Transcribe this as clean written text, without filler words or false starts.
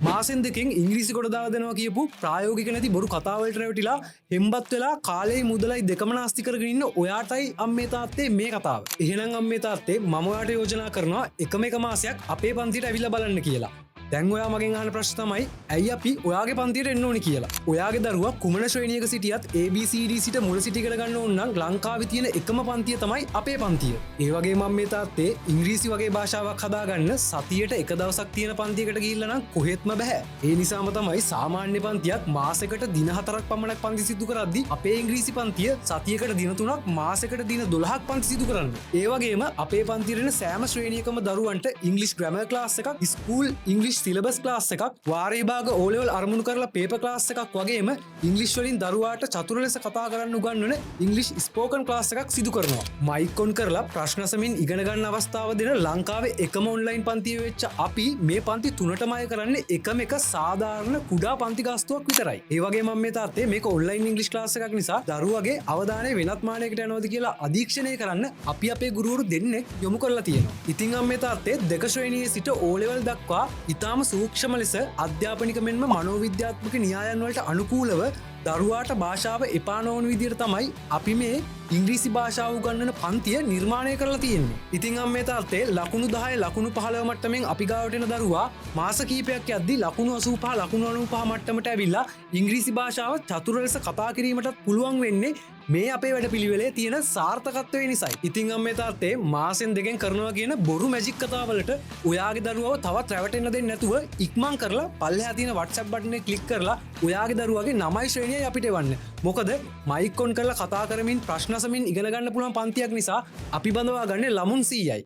මාසෙන් දෙකින් ඉංග්‍රීසි කොට දාලා දෙනවා කියපු ප්‍රායෝගික නැති බොරු කතාවලට රැවටිලා හෙම්බත් වෙලා කාලේ මුදලයි දෙකම නාස්ති කරගෙන ඉන්න ඔයාටයි අම්මේ තාත්තේ මේ කතාව. එහෙනම් අම්මේ තාත්තේ මම ඔයාට යෝජනා කරනවා එකම එක මාසයක් අපේ පන්තියට ඇවිල්ලා බලන්න කියලා. දැන් ඔයා මගෙන් අහන ප්‍රශ්න තමයි ඇයි අපි ඔයාගේ පන්තියට එන්න ඕනි කියලා. ඔයාගේ දරුවා කුමන ශ්‍රේණියක සිටියත් ABCD සිට මුල සිටි ඉගෙන ගන්න ඕන නම් ලංකාවේ තියෙන එකම පන්තිය තමයි අපේ පන්තිය. ඒ වගේම අම්මේ තාත්තේ ඉංග්‍රීසි වගේ භාෂාවක් හදාගන්න සතියට එක දවසක් තියෙන පන්තියකට ගිහිල්ලා නම් කොහෙත්ම බෑ. ඒ නිසාම තමයි සාමාන්‍ය පන්තියක් මාසෙකට දින 4ක් පමණක් පන්ති සිදු කරද්දී අපේ ඉංග්‍රීසි පන්තිය සතියකට දින 3ක් මාසෙකට දින 12ක් පන්ති සිදු කරන්නේ. ඒ වගේම අපේ පන්තියේ එන සෑම ශ්‍රේණියකම දරුවන්ට ඉංග්‍රීසි ග්‍රැමර් ක්ලාස් එකක්, ස්කූල් ඉංග්‍රීසි සිලබස් ක්ලාස් එකක්, වාරේ භාග O level අරමුණු කරලා පේපර් ක්ලාස් එකක් වගේම ඉංග්‍රීසි වලින් දරුවාට චතුර ලෙස කතා කරන්න උගන්වන ඉංග්‍රීසි ස්පෝකන් ක්ලාස් එකක් සිදු කරනවා. මයික් ඔන් කරලා ප්‍රශ්න සමින් ඉගෙන ගන්න අවස්ථාව දෙන ලංකාවේ එකම ඔන්ලයින් පන්තිය වෙච්ච අපි මේ පන්ති තුනටම අය කරන්නේ එකම එක සාධාරණ කුඩා පන්ති ගාස්තුවක් විතරයි. ඒ වගේම මේ තාත්තේ මේක ඔන්ලයින් ඉංග්‍රීසි ක්ලාස් එකක් නිසා දරුවගේ අවධානය වෙනත් මානයකට යනවාද කියලා අධීක්ෂණය කරන්න අපි අපේ ගුරුවරු දෙන්නෙක් යොමු කරලා තියෙනවා. ඉතින් අම්මේ තාත්තේ දෙක ශ්‍රේණියේ සිට O level දක්වා ඉතාම සූක්ෂම ලෙස අධ්‍යාපනික මෙන්ම මනෝවිද්‍යාත්මක න්‍යායන් වලට අනුකූලව දරුවාට භාෂාව එපා නොවන විදිහට තමයි අපි මේ ඉංග්‍රීසි භාෂාව උගන්වන පන්තිය නිර්මාණය කරලා තියෙන්නේ. ඉතින් අම්මේ තාත්තේ ලකුණු 10 ලකුණු 15 මට්ටමින් අපි ගාවට එන දරුවා මාස කිහිපයක් යද්දී ලකුණු 85 ලකුණු 95 මට්ටමට ඇවිල්ලා ඉංග්‍රීසි භාෂාව චතුර ලෙස කතා කිරීමටත් පුළුවන් වෙන්නේ මේ අපේ වැඩපිළිවෙලේ තියෙන සාර්ථකත්වය නිසායි. ඉතින් අම්මේ තාත්තේ මාසෙන් දෙකෙන් කරනවා කියන බොරු මැජික් කතාවලට ඔයාගේ දරුවව තවත් රැවටෙන්න දෙන්නේ නැතුව ඉක්මන් කරලා පල්ලෙහා තියෙන WhatsApp බටන් එක ක්ලික් කරලා ඔයාගේ දරුවාගේ 9 ශ්‍රේණියයි අපිට එවන්න. මොකද මයික් ඔන් කරලා කතා කරමින් ප්‍රශ්න සමින් ඉගෙන ගන්න පුළුවන් පන්තියක් නිසා අපි බඳවා ගන්නේ ළමුන් 100යි.